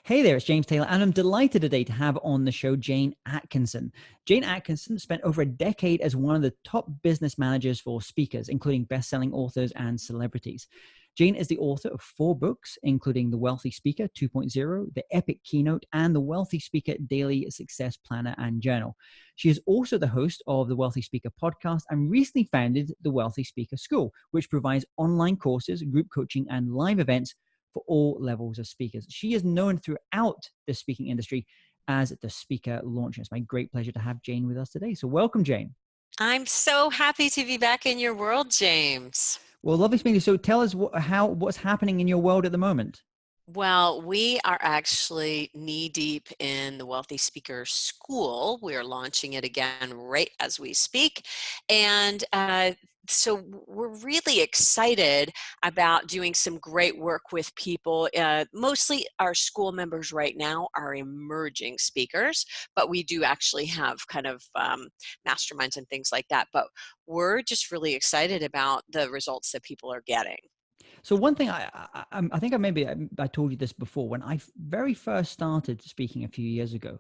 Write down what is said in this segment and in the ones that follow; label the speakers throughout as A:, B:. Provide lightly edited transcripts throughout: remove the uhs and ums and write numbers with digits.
A: Hey there, it's James Taylor, and I'm delighted today to have on the show Jane Atkinson. Jane Atkinson spent over a decade as one of the top business managers for speakers, including best-selling authors and celebrities. Jane is the author of 4 books, including The Wealthy Speaker 2.0, The Epic Keynote, and The Wealthy Speaker Daily Success Planner and Journal. She is also the host of the Wealthy Speaker podcast and recently founded the Wealthy Speaker School, which provides online courses, group coaching, and live events for all levels of speakers. She is known throughout the speaking industry as the speaker launcher. It's my great pleasure to have Jane with us today. So welcome, Jane.
B: I'm so happy to be back in your world, James.
A: Well, lovely speaking to you. So tell us what's happening in your world at the moment.
B: Well, we are actually knee-deep in the Wealthy Speaker School. We're launching it again right as we speak. And so we're really excited about doing some great work with people. Mostly our school members right now are emerging speakers, but we do actually have kind of masterminds and things like that. But we're just really excited about the results that people are getting.
A: So one thing I think I told you this before. When I very first started speaking a few years ago,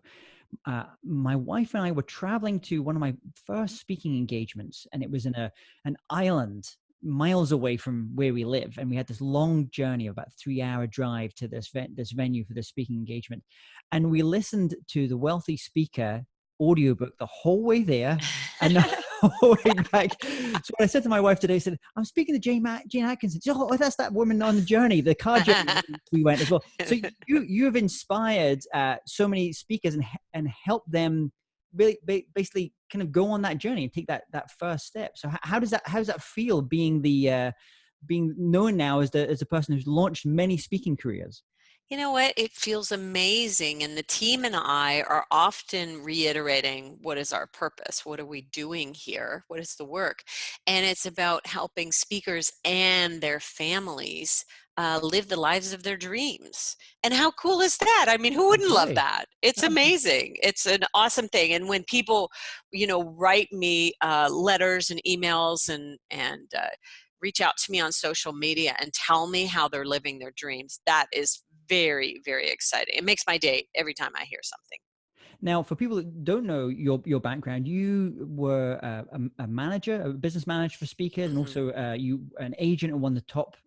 A: my wife and I were traveling to one of my first speaking engagements, and it was in an island miles away from where we live, and we had this long journey, about 3-hour drive to this venue for this speaking engagement, and we listened to the Wealthy Speaker audiobook the whole way there and the whole way back. So when I said to my wife today, I said, I'm speaking to Jane Atkinson. She said, oh, that's that woman on the journey, the car journey we went as well. So you have inspired so many speakers and helped them really basically kind of go on that journey and take that first step. So how does that feel being being known now as a person who's launched many speaking careers?
B: You know what? It feels amazing. And the team and I are often reiterating, what is our purpose? What are we doing here? What is the work? And it's about helping speakers and their families live the lives of their dreams. And how cool is that? I mean, who wouldn't love
A: Absolutely.
B: that? It's amazing. It's an awesome thing. And when people, write me letters and emails and reach out to me on social media and tell me how they're living their dreams, that is very, very exciting. It makes my day every time I hear something.
A: Now, for people that don't know your background, you were a manager, a business manager for speakers, and
B: Mhm.
A: also you an agent at one of the top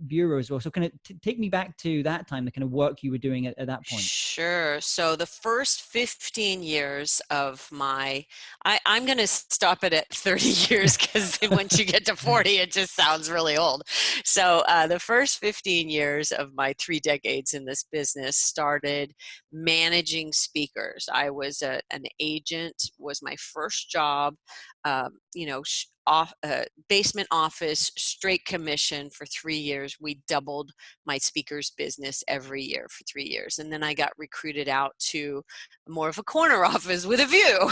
A: bureaus as well. So, kind of take me back to that time, the kind of work you were doing at that point.
B: Sure. So the first 15 years of I'm going to stop it at 30 years because once you get to 40, it just sounds really old. So the first 15 years of my 3 decades in this business started managing speakers. I was an agent, was my first job. Basement office, straight commission for 3 years. We doubled my speakers business every year for 3 years. And then I got recruited out to more of a corner office with a view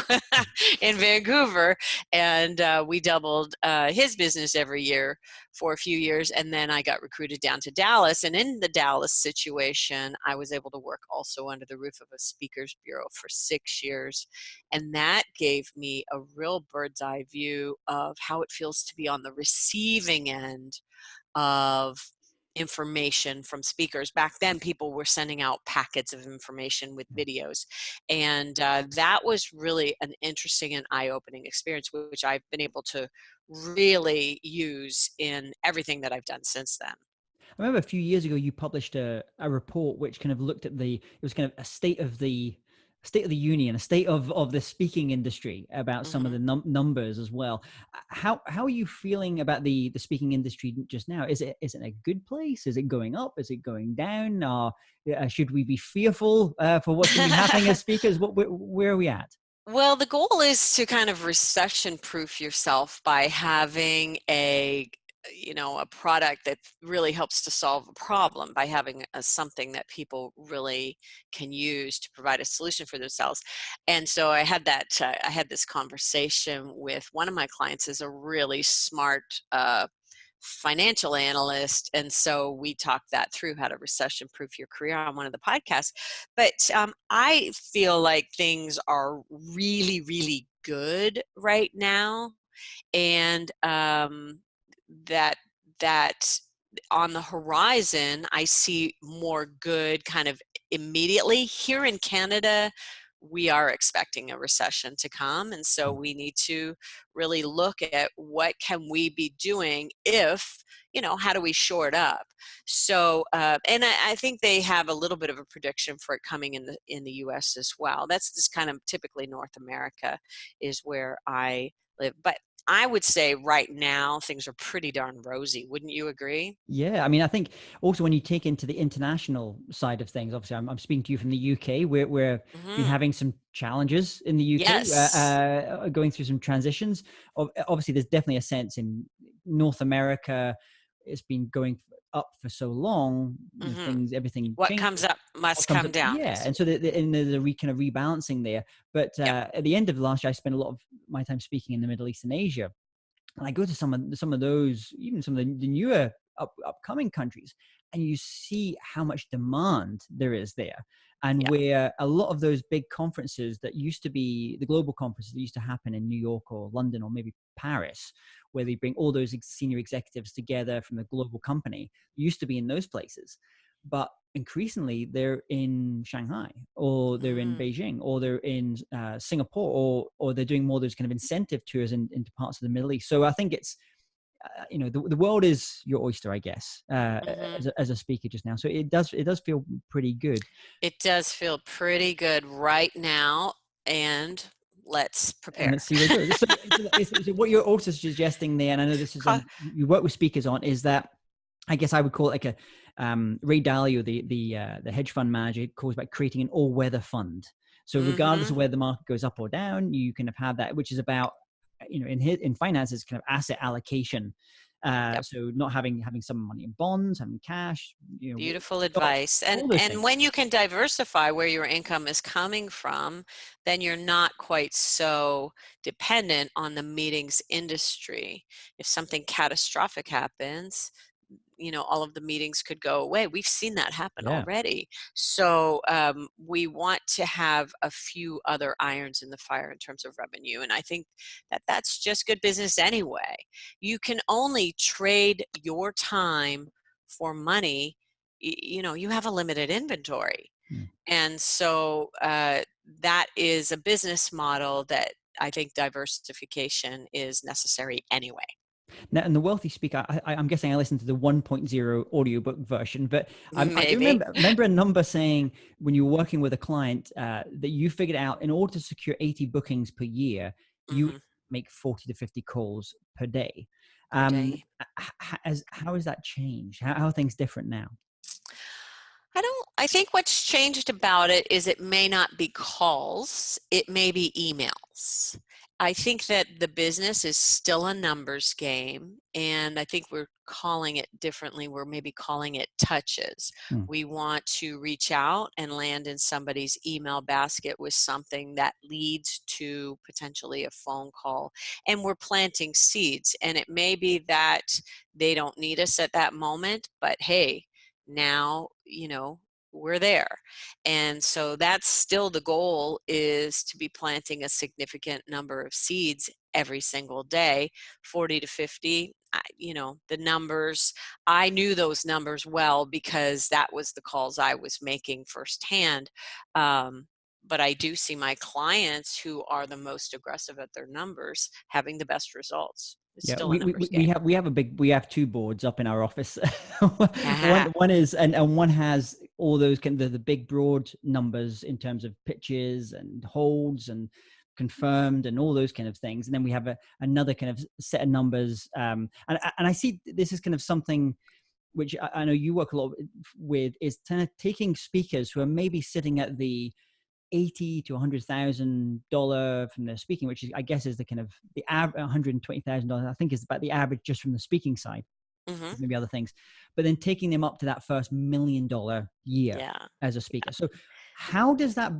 B: in Vancouver. And we doubled his business every year for a few years. And then I got recruited down to Dallas. And in the Dallas situation, I was able to work also under the roof of a speakers bureau for 6 years. And that gave me a real bird's eye view of how it feels to be on the receiving end of information from speakers. Back then, people were sending out packets of information with videos. And that was really an interesting and eye-opening experience, which I've been able to really use in everything that I've done since then.
A: I remember a few years ago you published a report which kind of looked at it was kind of a state of the union, a state of the speaking industry, about some of
B: Mhm.
A: the numbers as well. How are you feeling about the speaking industry just now? Is it a good place? Is it going up? Is it going down? Should we be fearful for what's going to be happening as speakers? Where are we at?
B: Well, the goal is to kind of recession-proof yourself by having a product that really helps to solve a problem, by having something that people really can use to provide a solution for themselves. And so I had this conversation with one of my clients, is a really smart financial analyst, and so we talked that through, how to recession proof your career, on one of the podcasts. But I feel like things are really, really good right now, and that on the horizon, I see more good kind of immediately. Here in Canada, we are expecting a recession to come, and so we need to really look at what can we be doing if, how do we shore it up? So, and I think they have a little bit of a prediction for it coming in the U.S. as well. That's just kind of typically North America is where I live. But I would say right now things are pretty darn rosy. Wouldn't you agree?
A: Yeah, I mean, I think also when you take into the international side of things, obviously, I'm speaking to you from the UK. We're been
B: Hmm.
A: having some challenges in the UK,
B: Yes.
A: going through some transitions. Obviously, there's definitely a sense in North America. It's been going up for so long.
B: Hmm.
A: Everything
B: What
A: changes.
B: comes up
A: What
B: must
A: comes
B: come
A: up,
B: down.
A: yeah, and so there's a kind of rebalancing there. But
B: Yep.
A: at the end of last year, I spent a lot of my time speaking in the Middle East and Asia, and I go to some of those, even some of the newer upcoming countries, and you see how much demand there is there, and
B: Yeah.
A: where a lot of those big conferences that used to be the global conferences that used to happen in New York or London or maybe Paris, where they bring all those senior executives together from the global company, used to be in those places, but increasingly they're in Shanghai, or they're in
B: Mm.
A: Beijing, or they're in Singapore, or they're doing more of those kind of incentive tours into parts of the Middle East. So I think it's the world is your oyster, I guess,
B: Hmm.
A: as a speaker just now. So it does feel pretty good,
B: It does feel pretty good right now, and let's
A: and
B: prepare.
A: let's see where it goes. So what you're also suggesting there, and I know this is
B: Co-
A: you work with speakers on, is that I guess I would call it like a Ray Dalio, the hedge fund manager, calls about creating an all-weather fund. So regardless of
B: Mhm.
A: where the market goes up or down, you can have that, which is about in finances, kind of asset allocation.
B: Yep.
A: So not having some money in bonds, having cash,
B: Beautiful
A: stocks,
B: advice.
A: all those
B: And
A: things.
B: when you can diversify where your income is coming from, then you're not quite so dependent on the meetings industry. If something catastrophic happens, all of the meetings could go away. We've seen that happen
A: Yeah.
B: already. So we want to have a few other irons in the fire in terms of revenue. And I think that that's just good business anyway. You can only trade your time for money. You have a limited inventory.
A: Hmm.
B: And so that is a business model that I think diversification is necessary anyway.
A: Now, and the wealthy speaker, I'm guessing I listened to the 1.0 audiobook version, but I do
B: Maybe.
A: remember a number saying when you were working with a client that you figured out in order to secure 80 bookings per year, you
B: Hmm.
A: make 40 to 50 calls per day.
B: Per day.
A: How has that changed? How are things different now?
B: I think what's changed about it is it may not be calls, it may be emails. I think that the business is still a numbers game, and I think we're calling it differently. We're maybe calling it touches.
A: Hmm.
B: We want to reach out and land in somebody's email basket with something that leads to potentially a phone call. And we're planting seeds, and it may be that they don't need us at that moment, but hey, now we're there. And so that's still the goal, is to be planting a significant number of seeds every single day. 40 to 50, the numbers, I knew those numbers well because that was the calls I was making firsthand. But I do see my clients who are the most aggressive at their numbers having the best results. It's
A: Yeah,
B: still a
A: we, we
B: numbers
A: we
B: game.
A: we have two boards up in our office. one
B: Aha.
A: one is and one has all those kind of the big broad numbers in terms of pitches and holds and confirmed and all those kind of things, and then we have another kind of set of numbers. And I see this is kind of something which I know you work a lot with, is kind of taking speakers who are maybe sitting at the 80 to $100,000 from their speaking, which is, I guess, is the kind of the average. $120,000, I think, is about the average just from the speaking side,
B: Hmm.
A: maybe other things, but then taking them up to that first $1 million year
B: Yeah.
A: as a speaker. So how does that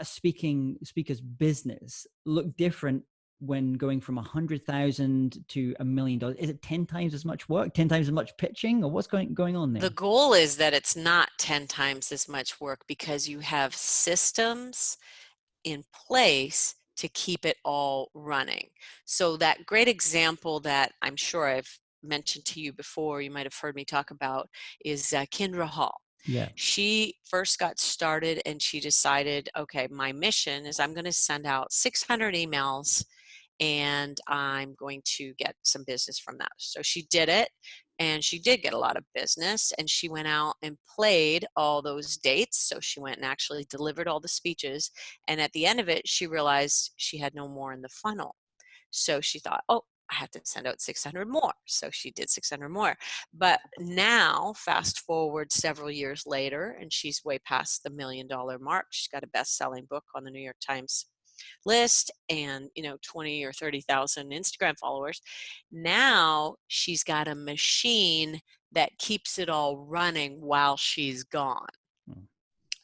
A: speaker's business look different when going from 100,000 to $1 million? Is it 10 times as much work, 10 times as much pitching, or what's going on
B: The
A: there?
B: goal is that it's not 10 times as much work because you have systems in place to keep it all running. So that great example that I'm sure I've mentioned to you before, you might have heard me talk about, is Kendra Hall.
A: Yeah.
B: She first got started and she decided, okay, my mission is I'm going to send out 600 emails and I'm going to get some business from that. So she did it, and she did get a lot of business, and she went out and played all those dates. So she went and actually delivered all the speeches, and at the end of it, she realized she had no more in the funnel. So she thought, oh, I have to send out 600 more. So she did 600 more. But now, fast forward several years later, and she's way past the $1 million mark. She's got a best-selling book on the New York Times list and 20 or 30,000 Instagram followers. Now she's got a machine that keeps it all running while she's gone.
A: Mm.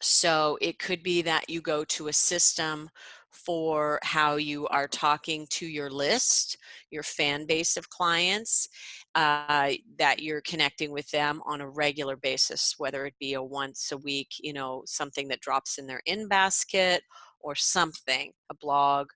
B: So it could be that you go to a system for how you are talking to your list, your fan base of clients, that you're connecting with them on a regular basis, whether it be a once a week, something that drops in their in basket or something, a blog.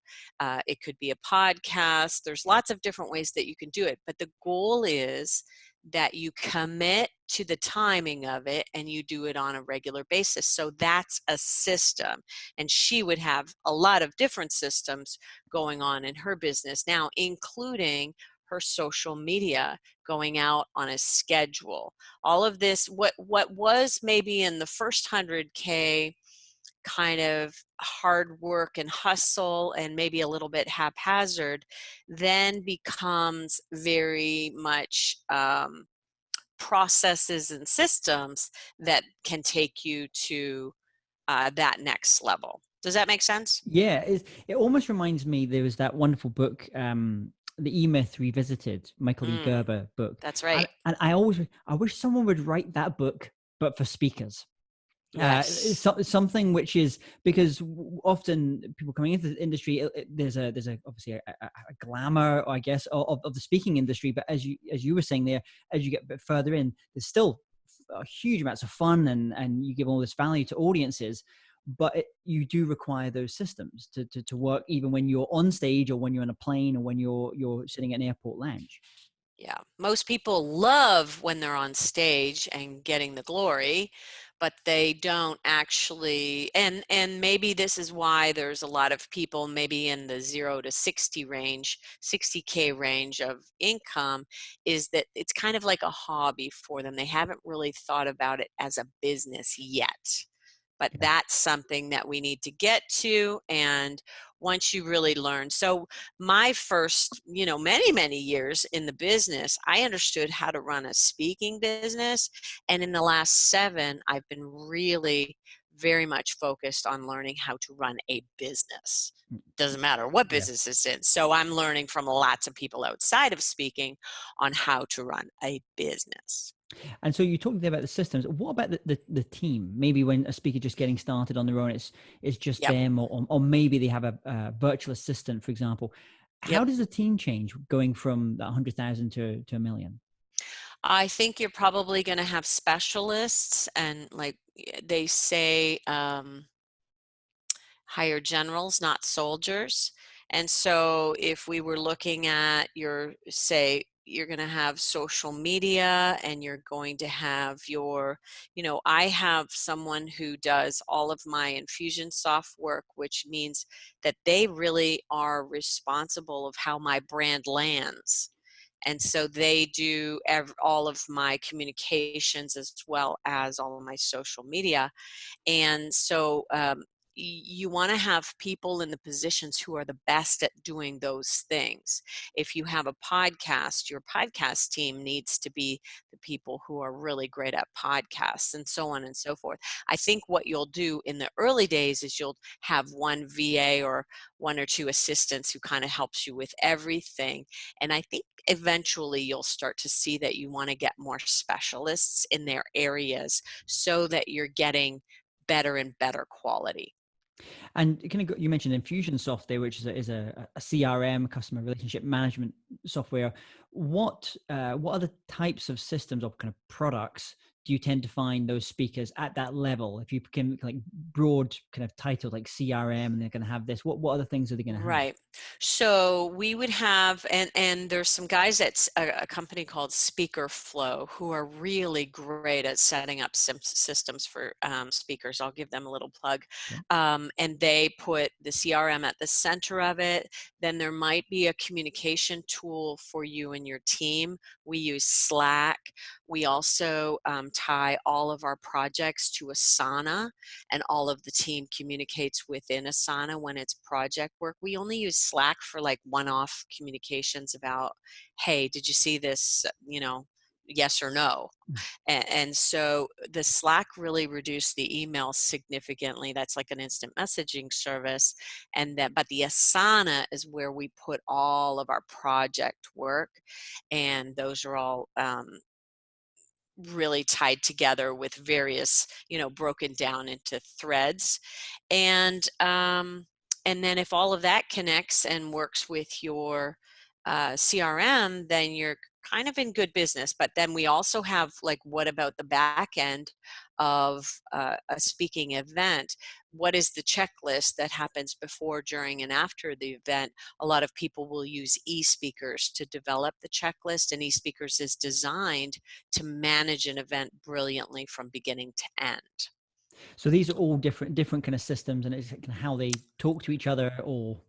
B: It could be a podcast. There's lots of different ways that you can do it. But the goal is that you commit to the timing of it and you do it on a regular basis. So that's a system. And she would have a lot of different systems going on in her business now, including her social media, going out on a schedule. All of this, what was maybe in the first 100K kind of hard work and hustle and maybe a little bit haphazard, then becomes very much processes and systems that can take you to that next level. Does that make sense?
A: Yeah, it almost reminds me, there was that wonderful book, the EMyth Revisited, Michael E. Gerber book.
B: That's right.
A: And I wish someone would write that book, but for speakers.
B: Yes.
A: Something which is, because often people coming into the industry, there's obviously a glamour, I guess, of the speaking industry. But as you were saying there, as you get a bit further in, there's still huge amounts of fun, and you give all this value to audiences. But you do require those systems to work, even when you're on stage or when you're on a plane or when you're sitting at an airport lounge.
B: Yeah, most people love when they're on stage and getting the glory, but they don't actually, and maybe this is why there's a lot of people maybe in the 0 to 60 range, 60K range of income, is that it's kind of like a hobby for them. They haven't really thought about it as a business yet. But
A: Yeah.
B: that's something that we need to get to. And once you really learn. So my first, many years in the business, I understood how to run a speaking business. And in the last 7, I've been really very much focused on learning how to run a business. Doesn't matter what
A: Yeah.
B: business it's in. So I'm learning from lots of people outside of speaking on how to run a business.
A: And so you talked there about the systems. What about the team? Maybe when a speaker just getting started on their own, it's just
B: Yep.
A: them, or maybe they have a virtual assistant, for example.
B: Yep.
A: How does the team change going from that 100,000 to $1 million?
B: I think you're probably going to have specialists, and like they say, hire generals, not soldiers. And so if we were looking at say, you're going to have social media and you're going to have I have someone who does all of my Infusionsoft work, which means that they really are responsible of how my brand lands. And so they do all of my communications as well as all of my social media. And so you want to have people in the positions who are the best at doing those things. If you have a podcast, your podcast team needs to be the people who are really great at podcasts, and so on and so forth. I think what you'll do in the early days is you'll have one VA or 1 or 2 assistants who kind of helps you with everything. And I think eventually you'll start to see that you want to get more specialists in their areas so that you're getting better and better quality.
A: And you mentioned Infusionsoft there, which is a CRM, customer relationship management software. what other types of systems or kind of products do you tend to find those speakers at that level? If you can like broad kind of titles like CRM, and they're going to have this, what other things are they going to have?
B: Right. So we would have, and there's some guys at a company called Speaker Flow who are really great at setting up systems for speakers. I'll give them a little plug.
A: Okay.
B: And they put the CRM at the center of it. Then there might be a communication tool for you and your team. We use Slack. We also tie all of our projects to Asana, and all of the team communicates within Asana when it's project work. We only use Slack for like one-off communications about, hey, did you see this, yes or no. And so the Slack really reduced the email significantly. That's like an instant messaging service. But the Asana is where we put all of our project work, and those are all really tied together with various, broken down into threads. And then if all of that connects and works with your CRM, then you're kind of in good business. But then we also have, like, what about the back end of a speaking event? What is the checklist that happens before, during, and after the event? A lot of people will use eSpeakers to develop the checklist, and eSpeakers is designed to manage an event brilliantly from beginning to end.
A: So these are all different kind of systems, and it's kind of how they talk to each other or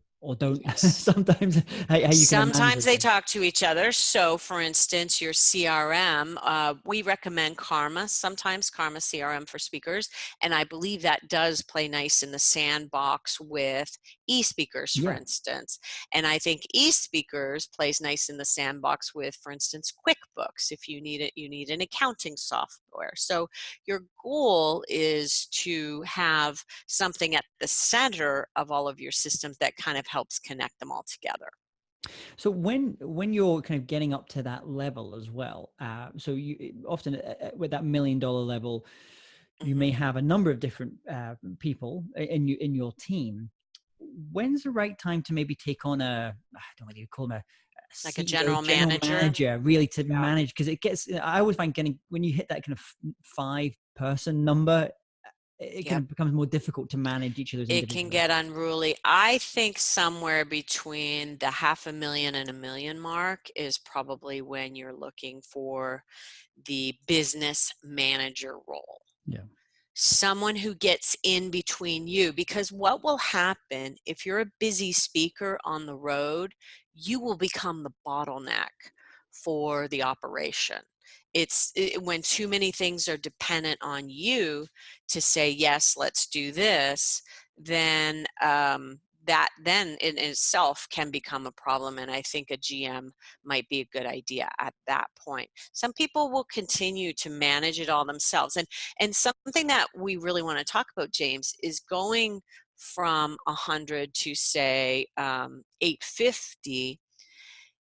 A: don't.
B: Yes.
A: Sometimes how you kind of manage
B: Sometimes
A: those
B: they
A: things.
B: talk to each other. So, for instance, your CRM, we recommend Karma, sometimes Karma CRM for speakers. And I believe that does play nice in the sandbox with eSpeakers, for
A: Yeah.
B: instance. And I think eSpeakers plays nice in the sandbox with, for instance, QuickBooks. If you need it, you need an accounting software. So your goal is to have something at the center of all of your systems that kind of helps connect them all together.
A: So when you're kind of getting up to that level as well, so you often with that $1 million level, you may
B: Hmm.
A: have a number of different people in your team. When's the right time to maybe take on I don't know what you call them, a
B: Like a
A: CEO,
B: general
A: general
B: manager.
A: manager, really to
B: Yeah.
A: manage? Because it gets, I always find getting, when you hit that kind of 5-person number, it kind
B: Yep.
A: of becomes more difficult to manage each of those
B: It can
A: individually.
B: get unruly. I think somewhere between the 500,000 and $1 million mark is probably when you're looking for the business manager role.
A: Yeah.
B: Someone who gets in between you, because what will happen if you're a busy speaker on the road, you will become the bottleneck for the operation. When too many things are dependent on you to say, yes, let's do this, then that then in itself can become a problem. And I think a GM might be a good idea at that point. Some people will continue to manage it all themselves. And something that we really want to talk about, James, is going from 100 to, say, 850.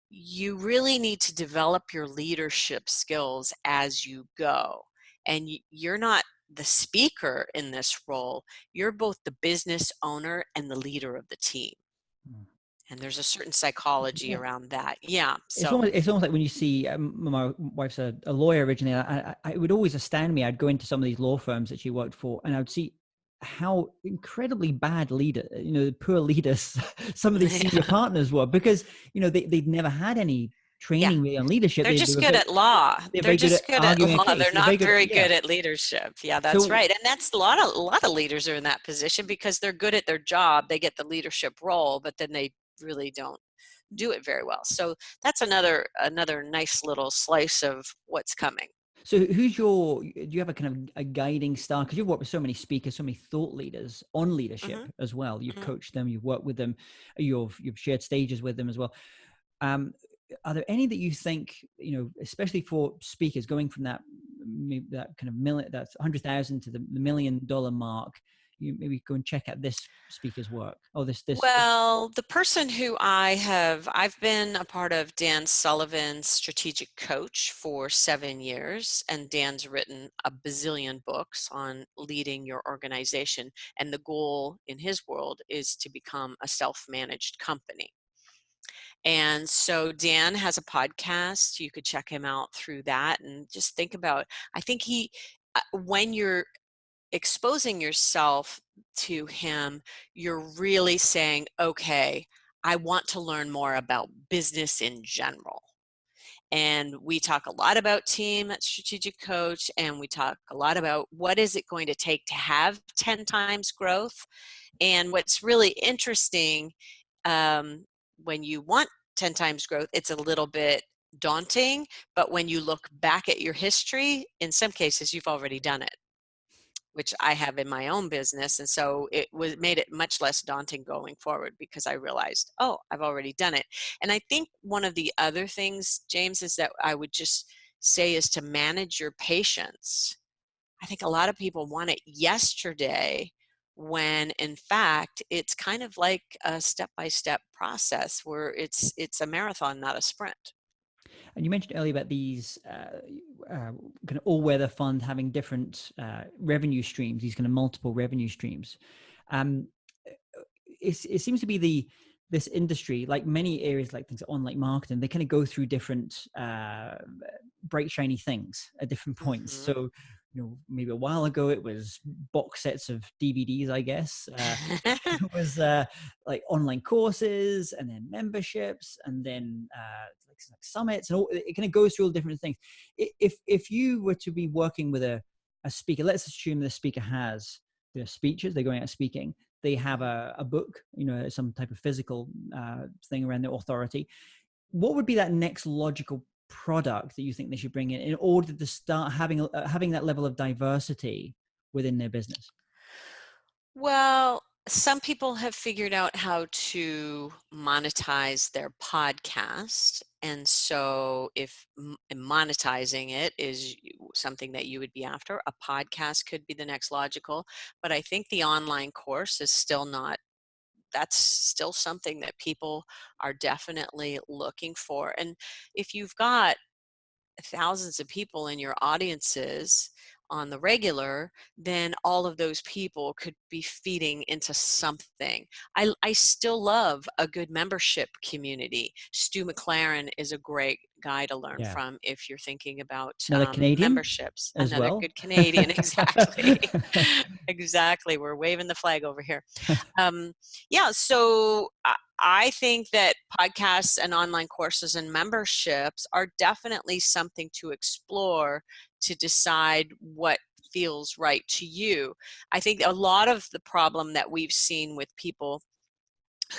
B: You really need to develop your leadership skills as you go. And you're not the speaker in this role. You're both the business owner and the leader of the team.
A: Mm.
B: And there's a certain psychology
A: Yeah.
B: around that. Yeah.
A: It's
B: So,
A: almost like when you see, my wife's a lawyer originally. It would always astound me. I'd go into some of these law firms that she worked for, and I would see how incredibly bad poor leaders some of these senior
B: yeah.
A: partners were, because they'd never had any
B: Yeah.
A: training really on leadership.
B: They're
A: They
B: just
A: were
B: good
A: very
B: at law.
A: they're
B: They're
A: very good at
B: just good at
A: arguing a
B: law.
A: case.
B: They're
A: They're very
B: not
A: good at,
B: very
A: yeah.
B: good at leadership. Yeah, that's
A: So
B: right. And that's a lot of leaders are in that position because they're good at their job. They get the leadership role, but then they really don't do it very well. So that's another nice little slice of what's coming.
A: So do you have a kind of a guiding star? Because you've worked with so many speakers, so many thought leaders on leadership
B: Hmm.
A: as well. You've
B: Hmm.
A: coached them, you've worked with them, you've shared stages with them as well. Um, are there any that you think, especially for speakers going from that kind of that's 100,000 to the $1 million mark, you maybe go and check out this speaker's work? Oh, this.
B: Well, the person who I've been a part of Dan Sullivan's strategic coach for 7 years, and Dan's written a bazillion books on leading your organization. And the goal in his world is to become a self-managed company. And so Dan has a podcast. You could check him out through that, and just think about, I think when you're exposing yourself to him, you're really saying, okay, I want to learn more about business in general. And we talk a lot about team at Strategic Coach, and we talk a lot about what is it going to take to have 10 times growth. And what's really interesting, when you want 10 times growth, it's a little bit daunting, but when you look back at your history, in some cases, you've already done it, which I have in my own business. And so it made it much less daunting going forward, because I realized, oh, I've already done it. And I think one of the other things, James, is that I would just say is to manage your patience. I think a lot of people want it yesterday, when in fact it's kind of like a step-by-step process where it's a marathon, not a sprint.
A: And you mentioned earlier about these kind of all-weather fund having different revenue streams, these kind of multiple revenue streams. Um, it seems to be this industry, like many areas, like things online marketing, they kind of go through different bright shiny things at different points.
B: Mm-hmm.
A: So, maybe a while ago it was box sets of DVDs, I guess. It was like online courses, and then memberships, and then like summits, and all. It kind of goes through all different things. If you were to be working with a speaker, let's assume the speaker has their speeches, they're going out speaking, they have a book, some type of physical thing around their authority. What would be that next logical product that you think they should bring in order to start having that level of diversity within their business?
B: Well, some people have figured out how to monetize their podcast. And so if monetizing it is something that you would be after, a podcast could be the next logical. But I think the online course is still not, that's still something that people are definitely looking for. And if you've got thousands of people in your audiences on the regular, then all of those people could be feeding into something. I still love a good membership community. Stu McLaren is a great guy to learn
A: Yeah.
B: from if you're thinking about
A: Another Canadian
B: memberships.
A: as
B: Another
A: well.
B: good Canadian, exactly. Exactly. We're waving the flag over here. Yeah, so I think that podcasts and online courses and memberships are definitely something to explore to decide what feels right to you. I think a lot of the problem that we've seen with people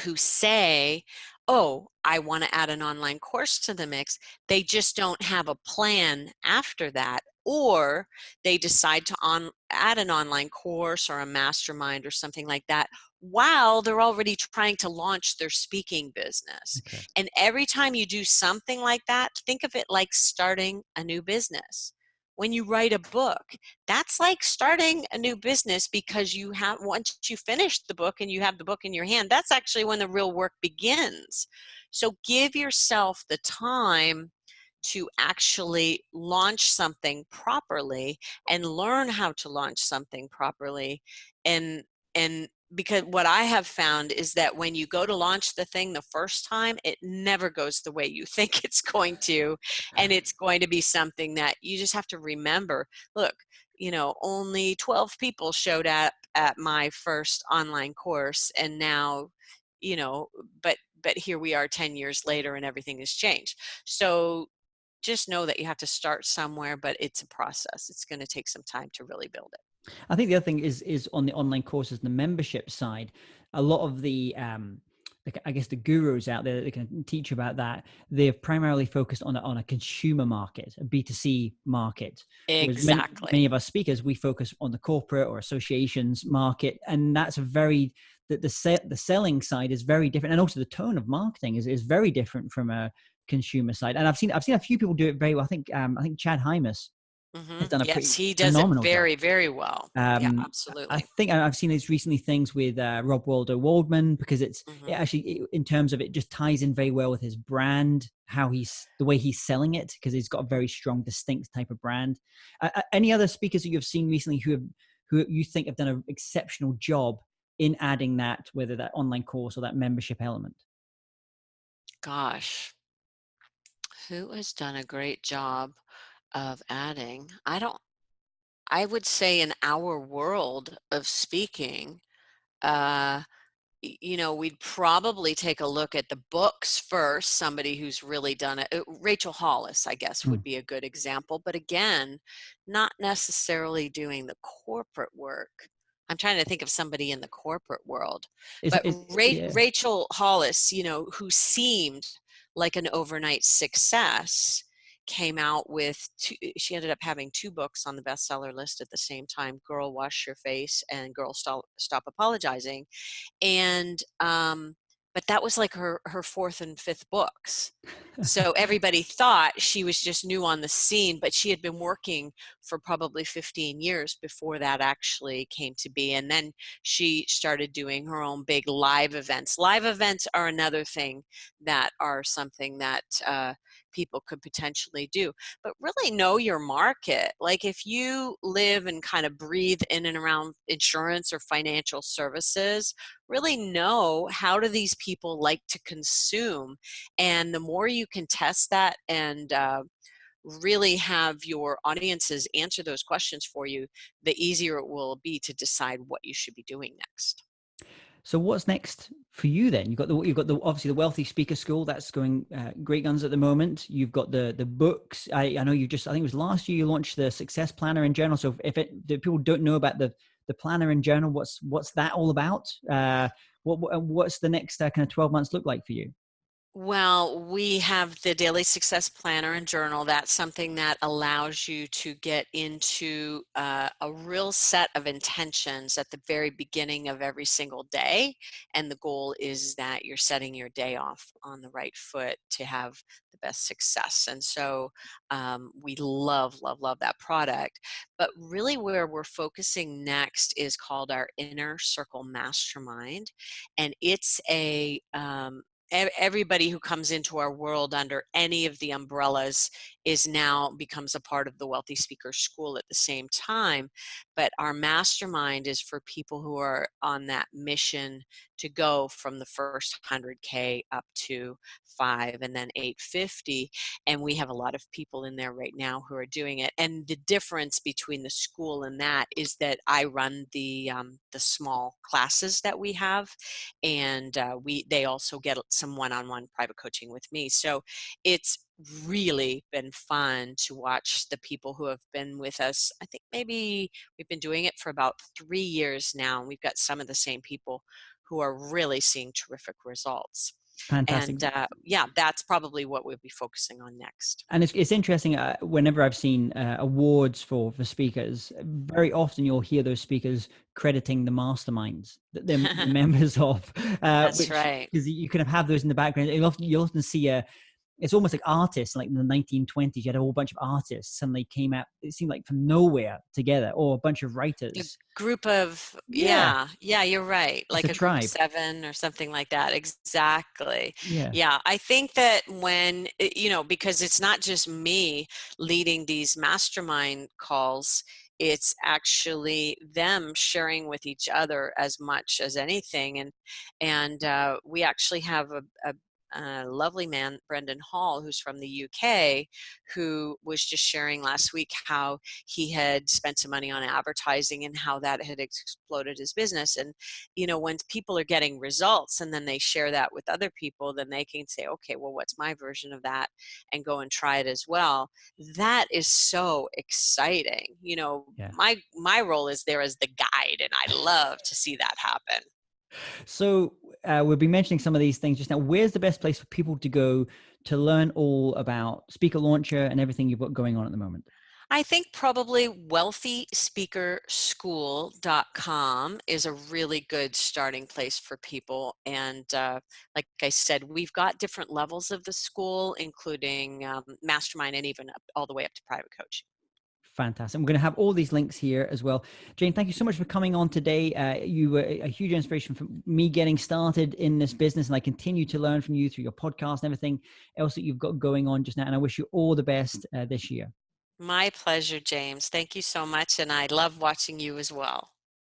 B: who say, oh, I want to add an online course to the mix, they just don't have a plan after that. Or they decide to add an online course or a mastermind or something like that while they're already trying to launch their speaking business.
A: Okay.
B: And every time you do something like that, think of it like starting a new business. When you write a book, that's like starting a new business, because you have, once you finish the book and you have the book in your hand, that's actually when the real work begins. So give yourself the time to actually launch something properly and learn how to launch something properly. And because what I have found is that when you go to launch the thing the first time, it never goes the way you think it's going to. And it's going to be something that you just have to remember. Look, only 12 people showed up at my first online course, and now, but here we are 10 years later and everything has changed. So just know that you have to start somewhere, but it's a process. It's going to take some time to really build it.
A: I think the other thing is on the online courses, the membership side, a lot of I guess the gurus out there that can teach about that, they're primarily focused on a consumer market, a B2C market. Whereas
B: Exactly.
A: many of our speakers, we focus on the corporate or associations market, and that's the selling side is very different, and also the tone of marketing is very different from a consumer side. And I've seen a few people do it very well. I think Chad Hymas has done a
B: Yes,
A: pretty
B: he does it
A: phenomenal job.
B: very, very well. Yeah,
A: I
B: absolutely.
A: think I've seen these recently things with Rob Waldo Waldman, because it actually, in terms of it, just ties in very well with his brand, the way he's selling it, because he's got a very strong, distinct type of brand. Any other speakers that you've seen recently who you think have done an exceptional job in adding that, whether that online course or that membership element?
B: Gosh, who has done a great job of adding? I would say in our world of speaking, uh, we'd probably take a look at the books first, somebody who's really done it. Rachel Hollis, I guess,
A: Hmm.
B: would be a good example. But again, not necessarily doing the corporate work. I'm trying to think of somebody in the corporate world. But
A: Yeah.
B: Rachel Hollis, who seemed like an overnight success, came out with she ended up having two books on the bestseller list at the same time: Girl Wash Your Face and Girl Stop Apologizing. And but that was like her fourth and fifth books. So everybody thought she was just new on the scene, but she had been working for probably 15 years before that actually came to be. And then she started doing her own big live events. Live events are another thing that are something that people could potentially do. But really know your market. Like if you live and kind of breathe in and around insurance or financial services, really know, how do these people like to consume? And the more you can test that and really have your audiences answer those questions for you, the easier it will be to decide what you should be doing next.
A: So what's next for you then? You've got the obviously the Wealthy Speaker School that's going great guns at the moment. You've got the books. I know I think it was last year you launched the Success Planner in Journal. So if people don't know about the planner in journal, what's that all about? What's the next kind of 12 months look like for you?
B: Well, we have the Daily Success Planner and Journal. That's something that allows you to get into a real set of intentions at the very beginning of every single day. And the goal is that you're setting your day off on the right foot to have the best success. And so we love, love, love that product. But really, where we're focusing next is called our Inner Circle Mastermind. And it's everybody who comes into our world under any of the umbrellas is now becomes a part of the Wealthy Speaker School at the same time. But our mastermind is for people who are on that mission to go from the first 100K up to 5 and then 850. And we have a lot of people in there right now who are doing it. And the difference between the school and that is that I run the small classes that we have, and they also get some one-on-one private coaching with me. So it's really been fun to watch the people who have been with us. I think maybe we've been doing it for about 3 years now, and we've got some of the same people who are really seeing terrific results.
A: Fantastic.
B: And yeah, that's probably what we'll be focusing on next.
A: And it's interesting. Whenever I've seen awards for speakers, very often you'll hear those speakers crediting the masterminds that they're members of,
B: That's
A: which
B: right.
A: because you kind of have those in the background. You often see it's almost like artists, like in the 1920s, you had a whole bunch of artists suddenly came out. It seemed like from nowhere together, or a bunch of
B: A
A: writers.
B: group of,
A: Yeah,
B: yeah, you're right.
A: it's a
B: Like a group of
A: tribe.
B: 7 or something like that. Exactly.
A: Yeah,
B: Yeah, I think that when, because it's not just me leading these mastermind calls, it's actually them sharing with each other as much as anything. And we actually have a lovely man, Brendan Hall, who's from the UK, who was just sharing last week how he had spent some money on advertising and how that had exploded his business. And when people are getting results and then they share that with other people, then they can say, okay, well, what's my version of that, and go and try it as well. That is so exciting.
A: yeah.
B: My role is there as the guide, and I love to see that happen.
A: So we'll be mentioning some of these things just now. Where's the best place for people to go to learn all about Speaker Launcher and everything you've got going on at the moment?
B: I think probably wealthyspeakerschool.com is a really good starting place for people. And like I said, we've got different levels of the school, including mastermind and even all the way up to private coaching.
A: Fantastic. We're going to have all these links here as well. Jane, thank you so much for coming on today. You were a huge inspiration for me getting started in this business, and I continue to learn from you through your podcast and everything else that you've got going on just now. And I wish you all the best this year.
B: My pleasure, James. Thank you so much. And I love watching you as well.